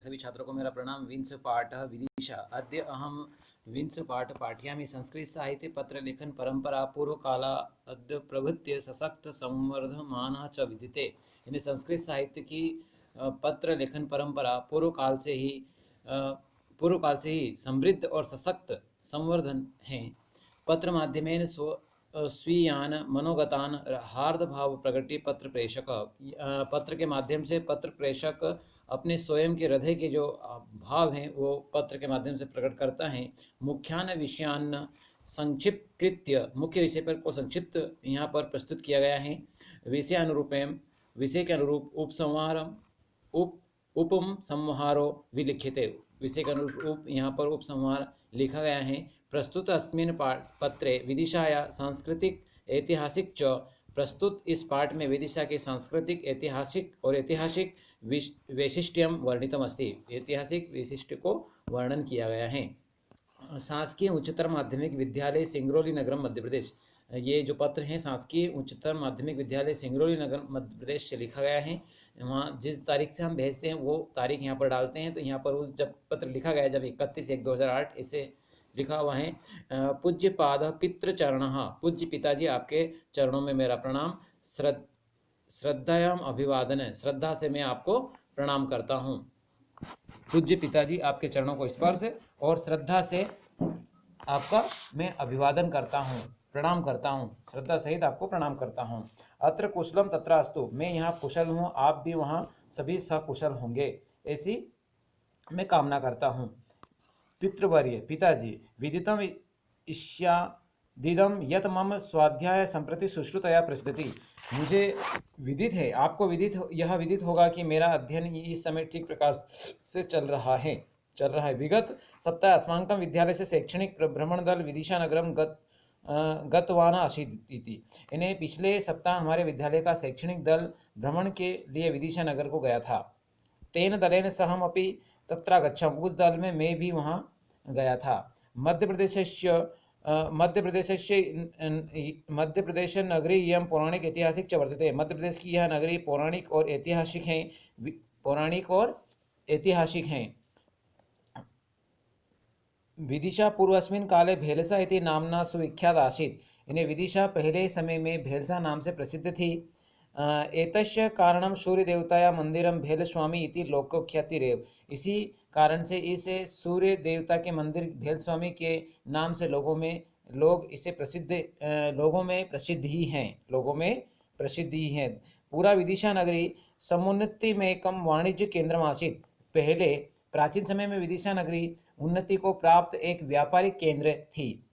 सभी छात्रों को मेरा प्रणाम। विंश पाठः विदिशा। अद्य अहं विंश पाठ पाठयामि। संस्कृत साहित्य पत्र लेखन परंपरा पूर्व काला अद्य प्रभृत्य सशक्त संवर्धमानः च विद्यते। यानी संस्कृत साहित्य की पत्र लेखन परंपरा पूर्व काल से ही समृद्ध और सशक्त संवर्धन है। पत्र माध्यमेन स्वीयान मनोगतान हार्द भाव प्रगति पत्र प्रेषक। पत्र के माध्यम से पत्र प्रेषक अपने स्वयं के हृदय के जो भाव हैं वो पत्र के माध्यम से प्रकट करता है। मुख्यान विषयान संक्षिप्तकृत्य, मुख्य विषय पर को संक्षिप्त यहाँ पर प्रस्तुत किया गया है। विषयानुरूपेण, विषय के अनुरूप उपसंहारम उपम संहारो विलिखिते, विषय के अनुरूप यहाँ पर उपसंहार लिखा गया है। प्रस्तुत अस्मिन् पत्रे विदिशाया सांस्कृतिक ऐतिहासिक च। प्रस्तुत इस पाठ में विदिशा के सांस्कृतिक ऐतिहासिक वैशिष्ट्यम वर्णितम अस्ति। ऐतिहासिक वैशिष्ट्य को वर्णन किया गया है। शासकीय उच्चतर माध्यमिक विद्यालय सिंगरौली नगरम मध्य प्रदेश। ये जो पत्र हैं शासकीय उच्चतर माध्यमिक विद्यालय सिंगरौली नगर मध्य प्रदेश से लिखा गया है। वहाँ जिस तारीख से हम भेजते हैं वो तारीख यहाँ पर डालते हैं। तो यहाँ पर उस जब पत्र लिखा गया जब 31/1/2008 इसे लिखा हुआ है। पूज्य पाद पितृचरण, पूज्य पिताजी आपके चरणों में मेरा प्रणाम। श्रद्धायाम अभिवादन, श्रद्धा से मैं आपको प्रणाम करता हूँ। पूज्य पिताजी आपके चरणों को स्पर्श और श्रद्धा से आपका मैं अभिवादन करता हूँ, प्रणाम करता हूँ, श्रद्धा सहित आपको प्रणाम करता हूँ। अत्र कुशलम तत्र अस्तु, मैं यहाँ कुशल हूँ, आप भी वहाँ सभी सकुशल होंगे, ऐसी मैं कामना करता हूँ। पितृवर्य, पिताजी, विदितम इष्यादिदम यत मम स्वाध्याय संप्रति सुश्रुतया प्रचलति। मुझे विदित है, आपको यह विदित होगा कि मेरा अध्ययन इस समय ठीक प्रकार से चल रहा है। विगत सप्ताह अस्माकं विद्यालय से शैक्षणिक भ्रमण दल विदिशा नगरम गतवाना आसीत् इति। इन्हें पिछले सप्ताह हमारे विद्यालय का शैक्षणिक दल भ्रमण के लिए विदिशा नगर को गया था। तेन दलेन सहम अपि तत्र गच्छम, उस दल में मैं भी वहाँ गया था। मध्य प्रदेश नगरी यम पौराणिक ऐतिहासिक च वर्तते। मध्य प्रदेश की यह नगरी पौराणिक और ऐतिहासिक हैं। विदिशा पूर्वस्मिन् काले भेलसा इति नामना सुविख्यात आसीत्। इन्हें विदिशा पहले समय में भेलसा नाम से प्रसिद्ध थी। एतस्य कारणम सूर्य देवताया मंदिरम भेलस्वामी इति लोकख्यातिरेव। इसी कारण से इसे सूर्य देवता के मंदिर भेलस्वामी के नाम से लोगों में प्रसिद्ध ही हैं। पूरा विदिशा नगरी समुन्नति में एकम वाणिज्य केंद्र आसीत्। पहले प्राचीन समय में विदिशा नगरी उन्नति को प्राप्त एक व्यापारिक केंद्र थी।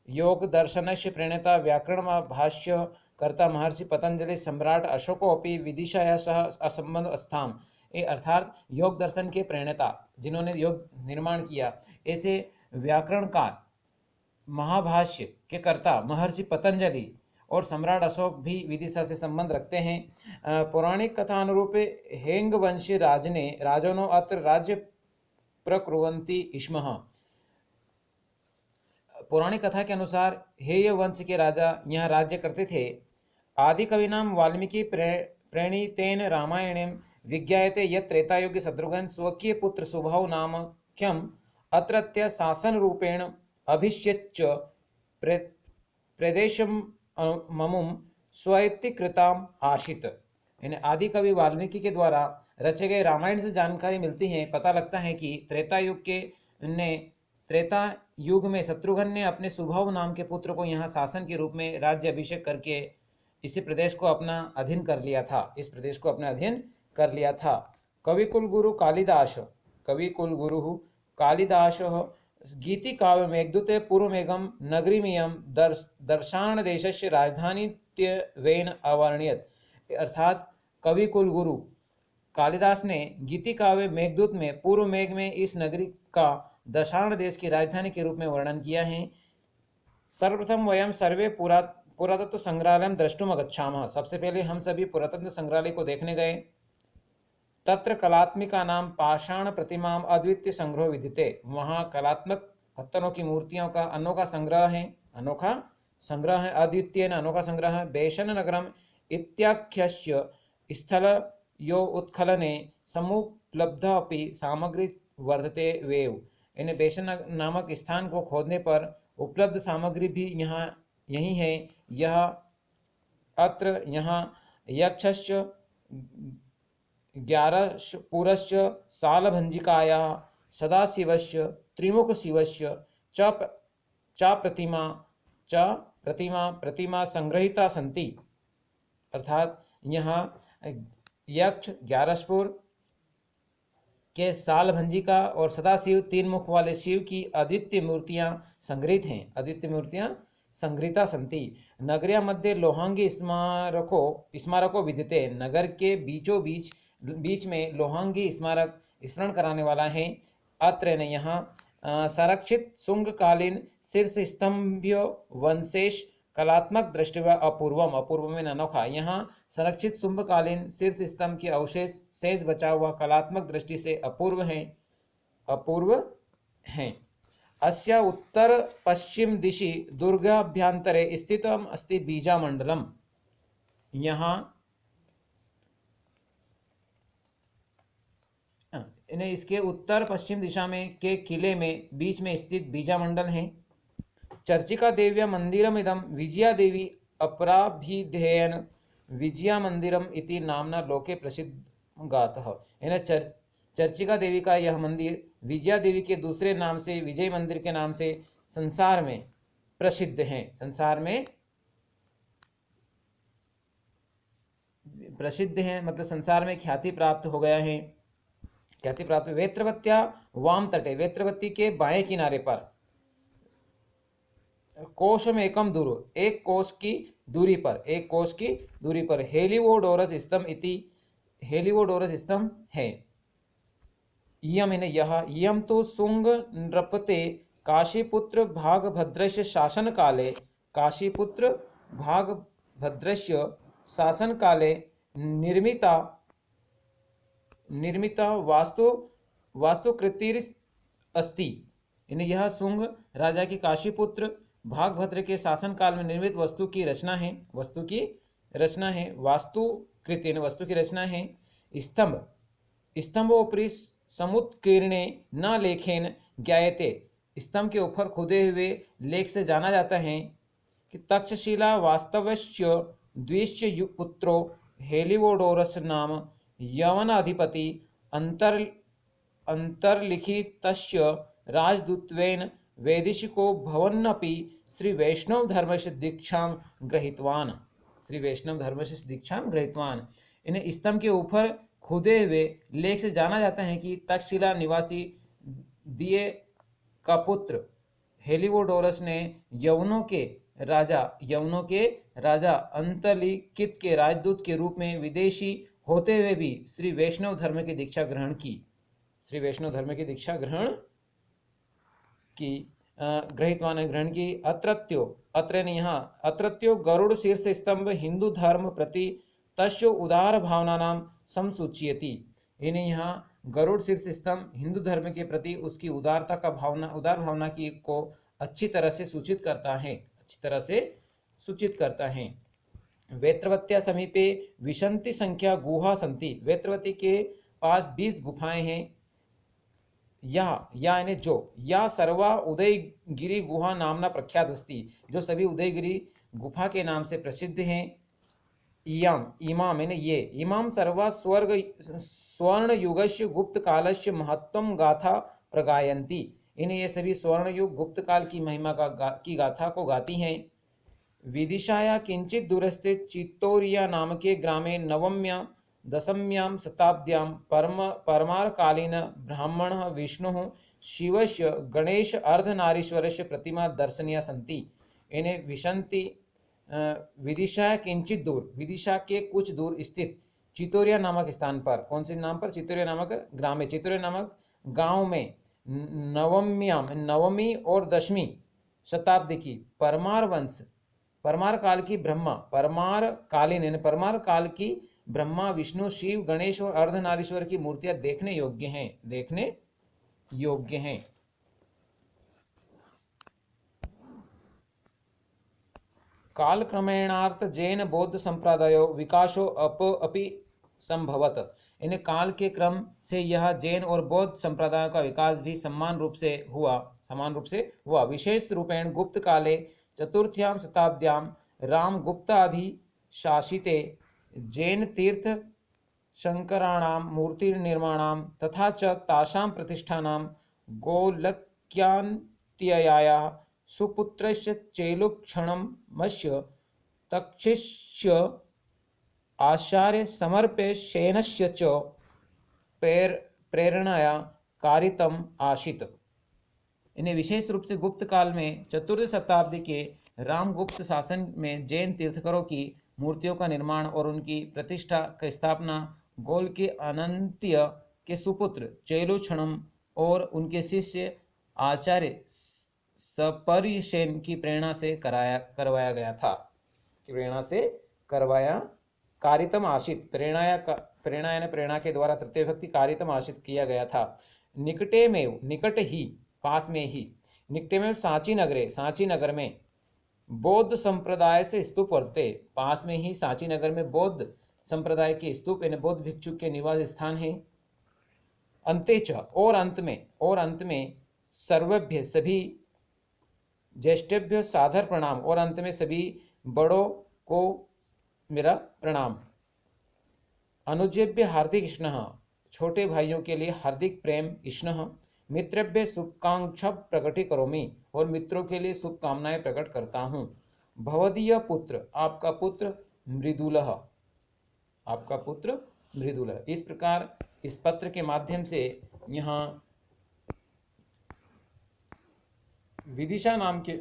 योग दर्शनस्य प्रणेता व्याकरण भाष्य कर्ता महर्षि पतंजलि सम्राट अशोको अपि विदिशाया सह असंबंध स्थाम। अर्थात योग दर्शन के प्रणेता जिन्होंने योग निर्माण किया, ऐसे व्याकरण का महाभाष्य के कर्ता महर्षि पतंजलि और सम्राट अशोक भी विदिशा से संबंध रखते हैं। पौराणिक कथा अनुरूप हेंग वंशी राजनो अत्र राज्य प्रकुर्वन्ति स्मः। पौराणिक कथा के अनुसार हेय वंश के राजा यहाँ राज्य करते थे। आदि कविनाम वाल्मीकि प्रणीतेन रामायणेन विज्ञायते यत् त्रेतायुगे शत्रुघ्न स्वकीय पुत्र सुबाहु नामक्यम् अत्रत्य शासन रूपेण अभिषिच्य प्रदेशम ममुम स्वैतिकृताम आशित। यानी आदि कवि वाल्मीकि के द्वारा रचे गए रामायण से जानकारी मिलती है। पता लगता है कि त्रेता युग में शत्रुघ्न ने अपने सुबाहु नाम के पुत्र को यहाँ शासन के रूप में राज्य अभिषेक करके इस प्रदेश को अपना अधीन कर लिया था। कविकुल गुरु कालिदास गीति काव्य मेघदूते पूर्वमेघम नगरीमियम दर्शान देशस्य राजधानीत्वेन अवर्णयत्। अर्थात कवि कुल गुरु कालिदास ने गीति काव्य मेघदूत में पूर्व मेघ में इस नगरी का दशाण देश की राजधानी के रूप में वर्णन किया है। सर्वप्रथम वयम सर्वे पुरातत्व संग्रहालय द्रष्टुम गच्छामः। सबसे पहले हम सभी पुरातत्व संग्रहालय को देखने गए। तत्र कलात्मिका नाम पाषाण प्रतिमा अद्वितीय संग्रह विद्यते। वहाँ कलात्मक पत्थरों की मूर्तियों का अनोखा संग्रह है, अद्वितीय अनोखा संग्रह है। बेशन नगरम इत्याख्यस्य स्थल यो उत्खनने उपलब्धा अपि सामग्री वर्धते वेव। इन्हें बेसन नामक स्थान को खोदने पर उपलब्ध सामग्री भी यहाँ यही है। यह अत्र यहाँ यक्षश्च ग्यारशपुरश्च सालभञ्जिकायाः सदाशिवस्य त्रिमुखशिवस्य च प्रतिमा प्रतिमा संग्रहिता सन्ति। अर्थात यहाँ यक्ष ग्यारसपुर के सालभंजिका और सदाशिव तीन मुख वाले शिव की अद्वितीय मूर्तियां संग्रहित हैं। अद्वितीय मूर्तियां संग्रहिता सन्ति। नगर्या मध्ये लोहांगी स्मारको विद्यते। नगर के बीच में लोहांगी स्मारक स्मरण कराने वाला है। अत्र ने यहाँ संरक्षित शुंगकालीन शीर्ष स्तंभ्य वंशेष कलात्मक दृष्टिया अपूर्व में अनोखा। यहाँ संरक्षित शुंभकालीन शीर्ष स्तंभ के अवशेष शेष बचा हुआ कलात्मक दृष्टि से अपूर्व हैं। अस्य उत्तर पश्चिम दिशि दुर्गाभ्यंतरे स्थितम् अस्ति बीजामंडलम। यहाँ इन्हें इसके उत्तर पश्चिम दिशा में के किले में बीच में स्थित बीजामंडल है। चर्चिका देव्या मंदिरम इदम विजया देवी अपराभिधेयन विजया मंदिरम इति नामना लोके प्रसिद्ध गातः। इन्हें चर्चिका देवी का यह मंदिर विजया देवी के दूसरे नाम से विजय मंदिर के नाम से संसार में प्रसिद्ध है। संसार में प्रसिद्ध है मतलब संसार में ख्याति प्राप्त हो गया है। ख्याति प्राप्त वेत्रवत्या वाम तटे, वेत्रवती के बाएं किनारे पर कोशम एकम दूर, एक कोश की दूरी पर हेलिवोडोरस स्तंभ है। इयम है यह तो शुंग नृपते काशीपुत्र भागभद्रस्य शासन काले निर्मिता वास्तुकृतिर अस्ति। यह शुंग राजा की काशीपुत्र भागभद्र के शासन काल में निर्मित वस्तु की रचना है। वस्तु की रचना है। स्तंभोपरि समुत्कीर्णे न लेखेन ज्ञायते। स्तंभ के ऊपर खुदे हुए लेख से जाना जाता है कि तक्षशिला वास्तवस्य द्विश्च पुत्रो हेलिवोडोरस नाम यवनाधिपति अंतर्लिखितस्य राजदूत्वेन वैदेशिको भवन्नपि श्री वैष्णव धर्मस्य दीक्षां गृहीतवान। इन्हें स्तंभ के ऊपर खुदे हुए लेख से जाना जाता है कि तक्षशिला निवासी दिए का पुत्र हेलिवोडोरस ने यवनों के राजा अंतलिखित के राजदूत के रूप में विदेशी होते हुए भी श्री वैष्णव धर्म की दीक्षा ग्रहण की। अत्रत्यो गरुड़ शीर्ष स्तंभ हिंदू धर्म प्रति तस्य उदार भावनानां समसूचयति। इन्हें यहाँ गरुड़ शीर्ष स्तंभ हिंदू धर्म के प्रति उसकी उदार भावना की को अच्छी तरह से सूचित करता है। वेत्रवत्या समीपे विशंति संख्या गुहा संति। वेत्रवती के पास 20 गुफाएं हैं। या सर्वा उदयगिरी गुहा नामना प्रख्यात अस्ति। जो सभी उदयगिरी गुफा के नाम से प्रसिद्ध हैं। इमाम सर्वा स्वर्ण युगस्य गुप्त कालस्य महत्वम गाथा प्रगायन्ति। इन्हें ये सभी स्वर्ण युग गुप्त काल की महिमा की गाथा को गाती हैं। विदिशाया किंचित दूरस्थे चित्तौरिया नामके ग्रामे नवम्यां दशम्यां शताब्द्यां परमारकालीन ब्राह्मणः विष्णुः शिवस्य गणेश अर्धनारीश्वरस्य प्रतिमा दर्शनीया सन्ति। इन्हें विदिशा किंचित दूर, विदिशा के कुछ दूर स्थित चितौरिया नामक स्थान पर, कौन से नाम पर? चितौरिया नामक ग्राम में, चितौरिया नामक गांव में नवमी और 10वीं शताब्दी की परमार काल की ब्रह्मा विष्णु शिव गणेश और अर्धनारीश्वर की मूर्तियां देखने योग्य हैं। कालक्रमेणार्थ जैन बौद्ध संप्रदायो विकासो अपि संभवत। इन काल के क्रम से यह जैन और बौद्ध संप्रदायों का विकास भी समान रूप से हुआ। विशेष रूपेण गुप्त काले चतुर्थ्यां शताब्द्यां रामगुप्तादि शासिते जैन तीर्थ शंकराणां मूर्तिनिर्माणां तथा च तासां प्रतिष्ठानां गोलक्यान्त्ययाः सुपुत्रस्य चेलुक्षणमस्य तक्षस्य आचार्य समर्पसेनस्य च प्रेरणया कारितम आशित। इन्हें विशेष रूप से गुप्त काल में चतुर्थ शताब्दी के रामगुप्त शासन में जैन तीर्थंकरों की मूर्तियों का निर्माण और उनकी प्रतिष्ठा की स्थापना गोल के अनंत्य के सुपुत्र चेलुक्षणम और उनके शिष्य आचार्य सपर्यसेन की प्रेरणा से करवाया गया था। कारितम आशित, प्रेरणा के द्वारा तृतीय भक्ति कारितम आशित किया गया था। निकटे में सांची नगर में बौद्ध संप्रदाय से स्तूप वर्तते। पास में ही सांची नगर में बौद्ध संप्रदाय के स्तूप यानी बौद्ध भिक्षु के निवास स्थान है। अंतेच और अंत में सर्वभ्य सभी ज्येष्ठभ्य सादर प्रणाम, और अंत में सभी बड़ों को मेरा प्रणाम। अनुजेभ्य हार्दिक इष्णः, छोटे भाइयों के लिए हार्दिक प्रेम इष्णः। मित्रेभ्य शुभकांक्षा प्रकटी करोमि, और मित्रों के लिए शुभकामनाएं प्रकट करता हूँ। भवदीय पुत्र, आपका पुत्र मृदुलः, इस प्रकार इस पत्र के माध्यम से यहाँ विदिशा नाम के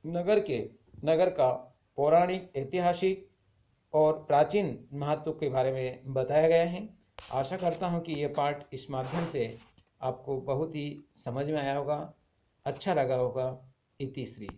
नगर का पौराणिक, ऐतिहासिक और प्राचीन महत्व के बारे में बताया गया है। आशा करता हूँ कि यह पाठ इस माध्यम से आपको बहुत ही समझ में आया होगा, अच्छा लगा होगा। इति श्री।